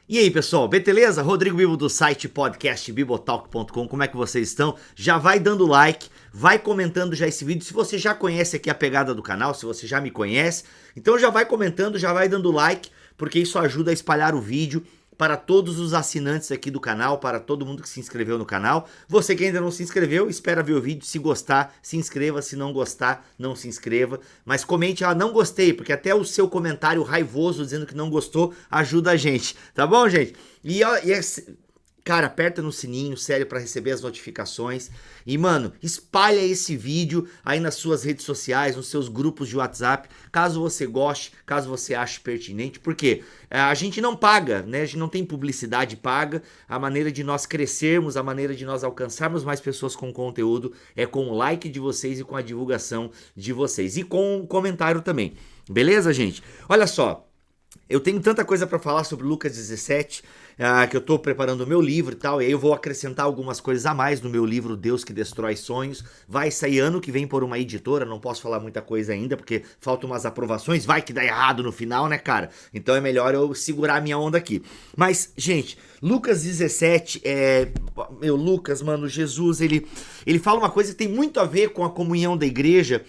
E aí, pessoal, beleza? Rodrigo Bibo do site podcastbibotalk.com. Como é que vocês estão? Já vai dando like, vai comentando já esse vídeo. Se você já conhece aqui a pegada do canal, se você já me conhece, então já vai comentando, já vai dando like, porque isso ajuda a espalhar o vídeo para todos os assinantes aqui do canal, para todo mundo que se inscreveu no canal. Você que ainda não se inscreveu, espera ver o vídeo. Se gostar, se inscreva. Se não gostar, não se inscreva. Mas comente, não gostei, porque até o seu comentário raivoso dizendo que não gostou ajuda a gente. Tá bom, gente? Cara, aperta no sininho, sério, para receber as notificações. E, mano, espalha esse vídeo aí nas suas redes sociais, nos seus grupos de WhatsApp, caso você goste, caso você ache pertinente. Porque a gente não paga, né? A gente não tem publicidade paga. A maneira de nós crescermos, a maneira de nós alcançarmos mais pessoas com conteúdo é com o like de vocês e com a divulgação de vocês. E com o comentário também. Beleza, gente? Olha só. Eu tenho tanta coisa para falar sobre Lucas 17, que eu tô preparando o meu livro e tal, e aí eu vou acrescentar algumas coisas a mais no meu livro Deus que Destrói Sonhos. Vai sair ano que vem por uma editora, não posso falar muita coisa ainda, porque faltam umas aprovações, vai que dá errado no final, né, cara? Então é melhor eu segurar a minha onda aqui. Mas, gente, Lucas 17, Lucas, mano, Jesus, ele fala uma coisa que tem muito a ver com a comunhão da igreja.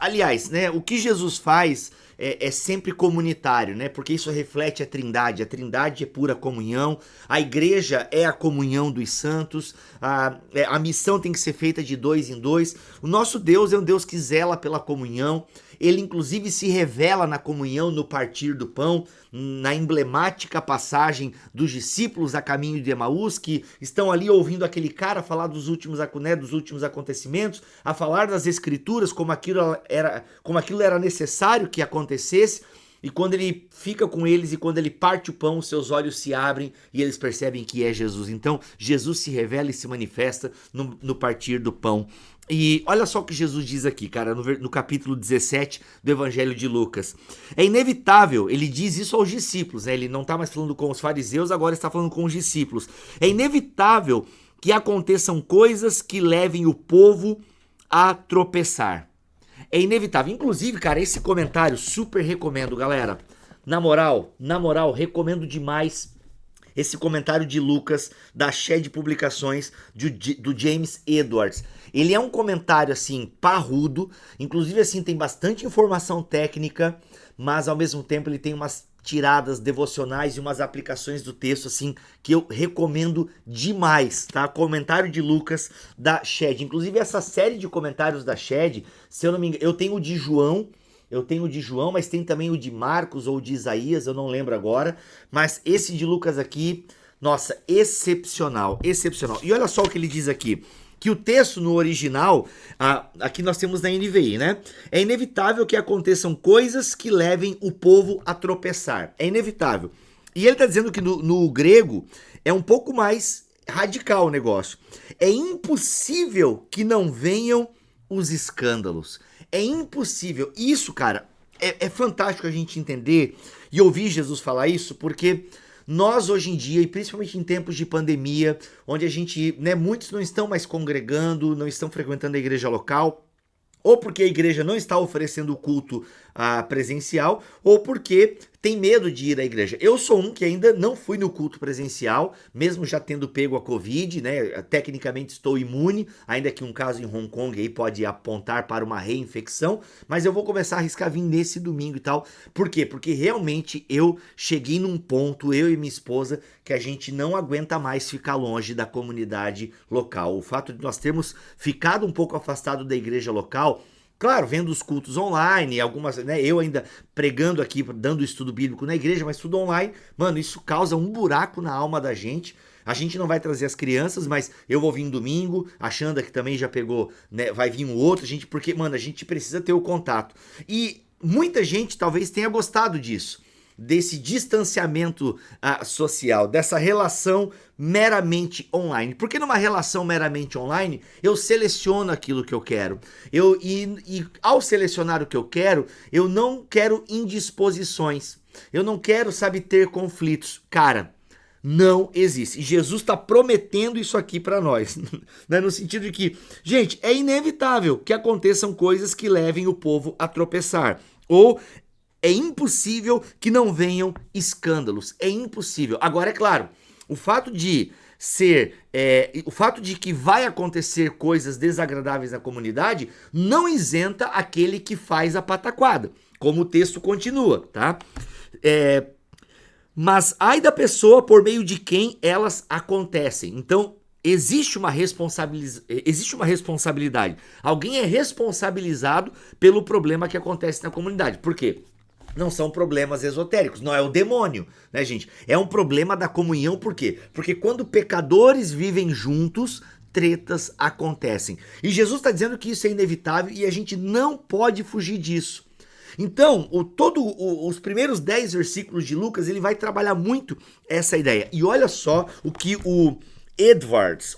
Aliás, né, o que Jesus faz é sempre comunitário, né? Porque isso reflete a Trindade. A Trindade é pura comunhão. A igreja é a comunhão dos santos. A missão tem que ser feita de dois em dois. O nosso Deus é um Deus que zela pela comunhão. Ele inclusive se revela na comunhão, no partir do pão, na emblemática passagem dos discípulos a caminho de Emaús, que estão ali ouvindo aquele cara falar dos últimos acontecimentos, a falar das escrituras, como aquilo era necessário que acontecesse. E quando ele fica com eles e quando ele parte o pão, seus olhos se abrem e eles percebem que é Jesus. Então, Jesus se revela e se manifesta no partir do pão. E olha só o que Jesus diz aqui, cara, no capítulo 17 do Evangelho de Lucas. É inevitável, ele diz isso aos discípulos, né? Ele não está mais falando com os fariseus, agora está falando com os discípulos. É inevitável que aconteçam coisas que levem o povo a tropeçar. É inevitável. Inclusive, cara, esse comentário super recomendo, galera. Na moral, recomendo demais esse comentário de Lucas, da Shed Publicações, do James Edwards. Ele é um comentário, assim, parrudo, inclusive, assim, tem bastante informação técnica, mas, ao mesmo tempo, ele tem umas tiradas devocionais e umas aplicações do texto, assim, que eu recomendo demais, tá? Comentário de Lucas, da Shed. Inclusive, essa série de comentários da Shed, se eu não me engano, eu tenho o de João, mas tem também o de Marcos ou de Isaías, eu não lembro agora. Mas esse de Lucas aqui, nossa, excepcional, excepcional. E olha só o que ele diz aqui, que o texto no original, aqui nós temos na NVI, né? É inevitável que aconteçam coisas que levem o povo a tropeçar. É inevitável. E ele está dizendo que no grego é um pouco mais radical o negócio. É impossível que não venham os escândalos. É impossível. Isso, cara, é fantástico a gente entender e ouvir Jesus falar isso, porque nós hoje em dia, e principalmente em tempos de pandemia, onde a gente, né, muitos não estão mais congregando, não estão frequentando a igreja local, ou porque a igreja não está oferecendo o culto presencial, ou porque tem medo de ir à igreja. Eu sou um que ainda não fui no culto presencial, mesmo já tendo pego a Covid, né? Tecnicamente estou imune, ainda que um caso em Hong Kong aí pode apontar para uma reinfecção, mas eu vou começar a arriscar vir nesse domingo e tal. Por quê? Porque realmente eu cheguei num ponto, eu e minha esposa, que a gente não aguenta mais ficar longe da comunidade local. O fato de nós termos ficado um pouco afastado da igreja local, claro, vendo os cultos online, algumas, né, eu ainda pregando aqui, dando estudo bíblico na igreja, mas tudo online, mano, isso causa um buraco na alma da gente. A gente não vai trazer as crianças, mas eu vou vir um domingo, a Xanda que também já pegou, né, vai vir um outro, porque, mano, a gente precisa ter o contato. E muita gente talvez tenha gostado disso, desse distanciamento social, dessa relação meramente online. Porque numa relação meramente online, eu seleciono aquilo que eu quero. E ao selecionar o que eu quero, eu não quero indisposições. Eu não quero, sabe, ter conflitos. Cara, não existe. E Jesus está prometendo isso aqui para nós, né? No sentido de que, gente, é inevitável que aconteçam coisas que levem o povo a tropeçar. Ou É impossível que não venham escândalos. É impossível. Agora, é claro, o fato de que vai acontecer coisas desagradáveis na comunidade não isenta aquele que faz a pataquada, como o texto continua, tá? Mas ai da pessoa por meio de quem elas acontecem. Então, existe uma responsabilidade. Alguém é responsabilizado pelo problema que acontece na comunidade. Por quê? Não são problemas esotéricos, não é o demônio, né, gente? É um problema da comunhão, por quê? Porque quando pecadores vivem juntos, tretas acontecem. E Jesus está dizendo que isso é inevitável e a gente não pode fugir disso. Então, os primeiros 10 versículos de Lucas, ele vai trabalhar muito essa ideia. E olha só o que o Edwards,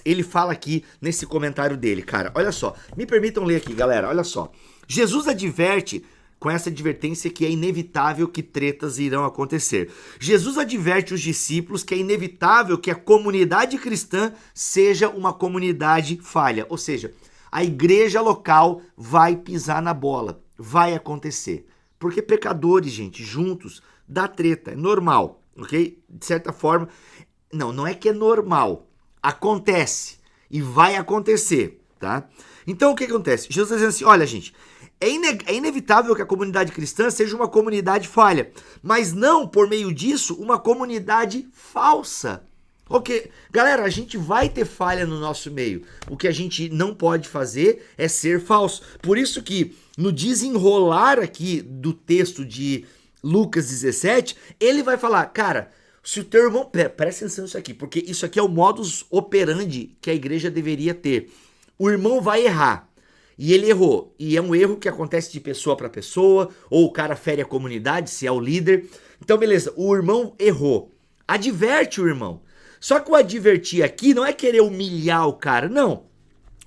ele fala aqui nesse comentário dele, cara. Olha só, me permitam ler aqui, galera, olha só. Jesus adverte com essa advertência que é inevitável que tretas irão acontecer. Jesus adverte os discípulos que é inevitável que a comunidade cristã seja uma comunidade falha. Ou seja, a igreja local vai pisar na bola. Vai acontecer. Porque pecadores, gente, juntos, dá treta. É normal, ok? De certa forma, não é que é normal. Acontece. E vai acontecer, tá? Então, o que acontece? Jesus está dizendo assim, olha, gente, é inevitável que a comunidade cristã seja uma comunidade falha, mas não, por meio disso, uma comunidade falsa. Ok, galera, a gente vai ter falha no nosso meio. O que a gente não pode fazer é ser falso. Por isso que no desenrolar aqui do texto de Lucas 17, ele vai falar, cara, se o teu irmão... Presta atenção nisso aqui, porque isso aqui é o modus operandi que a igreja deveria ter. O irmão vai errar. E ele errou. E é um erro que acontece de pessoa para pessoa, ou o cara fere a comunidade, se é o líder. Então, beleza, o irmão errou. Adverte o irmão. Só que o advertir aqui não é querer humilhar o cara, não.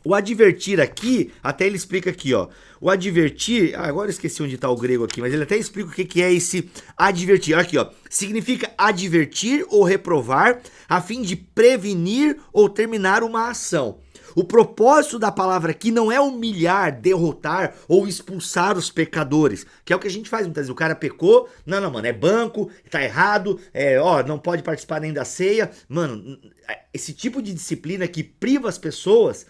O advertir aqui, até ele explica aqui, ó. O advertir, agora eu esqueci onde está o grego aqui, mas ele até explica o que é esse advertir. Olha aqui, ó. Significa advertir ou reprovar, a fim de prevenir ou terminar uma ação. O propósito da palavra aqui não é humilhar, derrotar ou expulsar os pecadores, que é o que a gente faz muitas vezes. O cara pecou, não, mano, é banco, tá errado, não pode participar nem da ceia. Mano, esse tipo de disciplina que priva as pessoas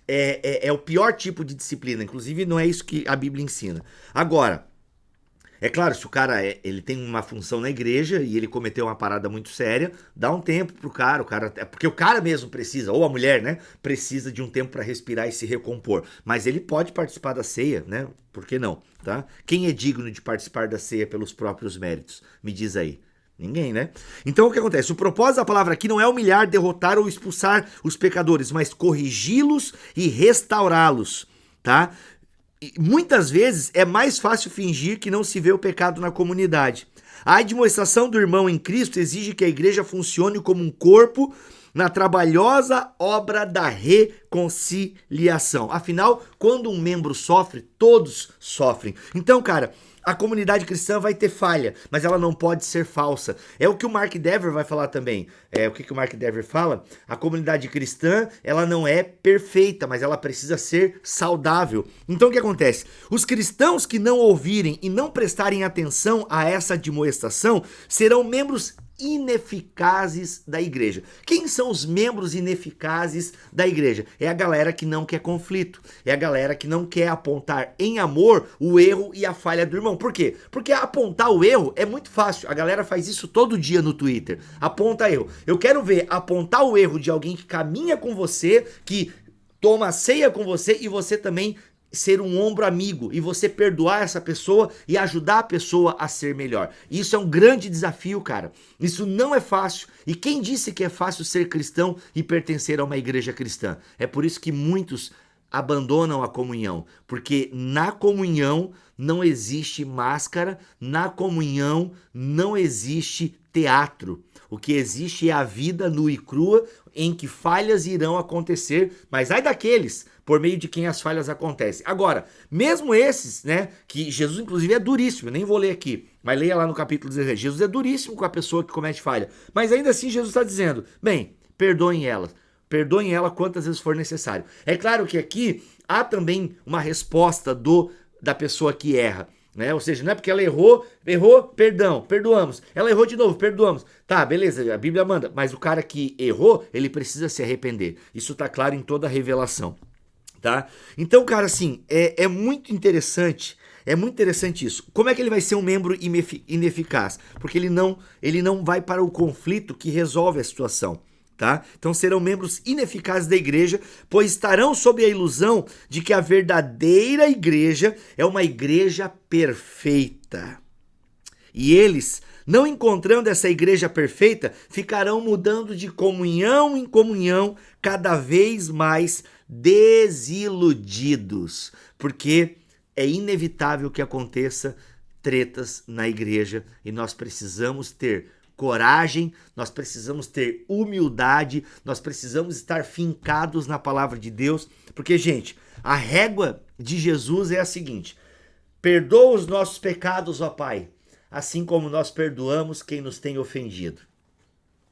é o pior tipo de disciplina. Inclusive, não é isso que a Bíblia ensina. Agora, é claro, se o cara ele tem uma função na igreja e ele cometeu uma parada muito séria, dá um tempo pro cara, porque o cara mesmo precisa, ou a mulher, né, precisa de um tempo para respirar e se recompor. Mas ele pode participar da ceia, né? Por que não, tá? Quem é digno de participar da ceia pelos próprios méritos? Me diz aí. Ninguém, né? Então o que acontece? O propósito da palavra aqui não é humilhar, derrotar ou expulsar os pecadores, mas corrigi-los e restaurá-los, tá? E muitas vezes é mais fácil fingir que não se vê o pecado na comunidade. A admoestação do irmão em Cristo exige que a igreja funcione como um corpo na trabalhosa obra da reconciliação. Afinal, quando um membro sofre, todos sofrem. Então, cara, a comunidade cristã vai ter falha, mas ela não pode ser falsa. É o que o Mark Dever vai falar também. O que o Mark Dever fala? A comunidade cristã, ela não é perfeita, mas ela precisa ser saudável. Então o que acontece? Os cristãos que não ouvirem e não prestarem atenção a essa admoestação serão membros ineficazes da igreja. Quem são os membros ineficazes da igreja? É a galera que não quer conflito, é a galera que não quer apontar em amor o erro e a falha do irmão. Por quê? Porque apontar o erro é muito fácil, a galera faz isso todo dia no Twitter, aponta erro. Eu quero ver apontar o erro de alguém que caminha com você, que toma ceia com você e você também ser um ombro amigo e você perdoar essa pessoa e ajudar a pessoa a ser melhor. Isso é um grande desafio, cara. Isso não é fácil. E quem disse que é fácil ser cristão e pertencer a uma igreja cristã? É por isso que muitos abandonam a comunhão, porque na comunhão não existe máscara, na comunhão não existe teatro. O que existe é a vida nua e crua, em que falhas irão acontecer, mas ai daqueles por meio de quem as falhas acontecem. Agora, mesmo esses, né, que Jesus inclusive é duríssimo, eu nem vou ler aqui, mas leia lá no capítulo 17, Jesus é duríssimo com a pessoa que comete falha, mas ainda assim Jesus está dizendo, bem, perdoem ela quantas vezes for necessário. É claro que aqui há também uma resposta da pessoa que erra, Né? Ou seja, não é porque ela errou, perdão, perdoamos. Ela errou de novo, perdoamos. Tá, beleza, a Bíblia manda, mas o cara que errou, ele precisa se arrepender. Isso tá claro em toda a revelação, tá? Então, cara, assim, é muito interessante. É muito interessante isso. Como é que ele vai ser um membro ineficaz? Porque ele não vai para o conflito que resolve a situação. Tá? Então serão membros ineficazes da igreja, pois estarão sob a ilusão de que a verdadeira igreja é uma igreja perfeita. E eles, não encontrando essa igreja perfeita, ficarão mudando de comunhão em comunhão, cada vez mais desiludidos, porque é inevitável que aconteça tretas na igreja e nós precisamos ter coragem, nós precisamos ter humildade, nós precisamos estar fincados na palavra de Deus, porque, gente, a régua de Jesus é a seguinte: perdoa os nossos pecados, ó Pai, assim como nós perdoamos quem nos tem ofendido.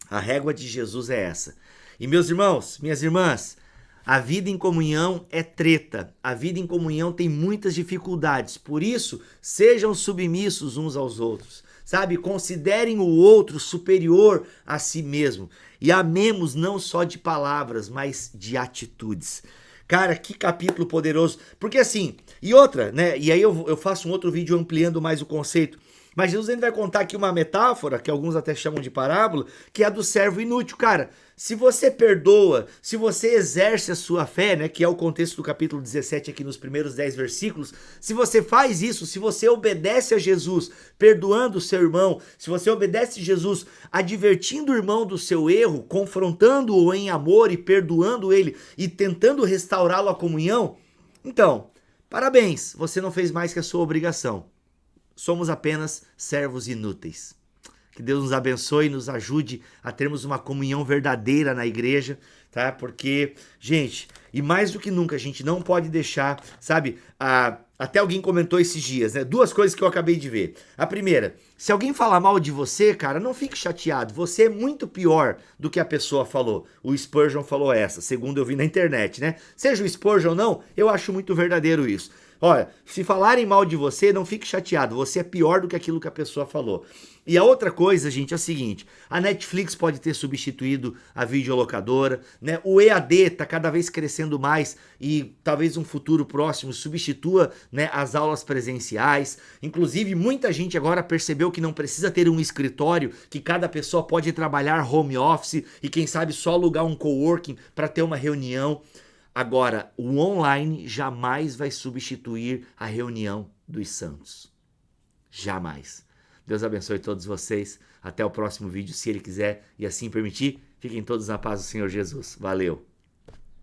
A régua de Jesus é essa. E meus irmãos, minhas irmãs, a vida em comunhão é treta, a vida em comunhão tem muitas dificuldades, por isso, sejam submissos uns aos outros. Sabe, considerem o outro superior a si mesmo e amemos não só de palavras, mas de atitudes. Cara, que capítulo poderoso, porque assim, e outra, né, e aí eu faço um outro vídeo ampliando mais o conceito, mas Jesus ainda vai contar aqui uma metáfora, que alguns até chamam de parábola, que é a do servo inútil. Cara, se você perdoa, se você exerce a sua fé, né, que é o contexto do capítulo 17 aqui nos primeiros 10 versículos, se você faz isso, se você obedece a Jesus, perdoando o seu irmão, se você obedece a Jesus, advertindo o irmão do seu erro, confrontando-o em amor e perdoando ele e tentando restaurá-lo à comunhão, então, parabéns, você não fez mais que a sua obrigação. Somos apenas servos inúteis. Que Deus nos abençoe e nos ajude a termos uma comunhão verdadeira na igreja, tá? Porque, gente, e mais do que nunca, a gente não pode deixar, sabe? Até alguém comentou esses dias, né? Duas coisas que eu acabei de ver. A primeira, se alguém falar mal de você, cara, não fique chateado. Você é muito pior do que a pessoa falou. O Spurgeon falou essa, segundo eu vi na internet, né? Seja o Spurgeon ou não, eu acho muito verdadeiro isso. Olha, se falarem mal de você, não fique chateado. Você é pior do que aquilo que a pessoa falou. E a outra coisa, gente, é a seguinte: a Netflix pode ter substituído a videolocadora, né? O EAD está cada vez crescendo mais e talvez um futuro próximo substitua, né, as aulas presenciais. Inclusive, muita gente agora percebeu que não precisa ter um escritório, que cada pessoa pode trabalhar home office e quem sabe só alugar um coworking para ter uma reunião. Agora, o online jamais vai substituir a reunião dos santos. Jamais. Deus abençoe todos vocês. Até o próximo vídeo, se Ele quiser e assim permitir. Fiquem todos na paz do Senhor Jesus. Valeu!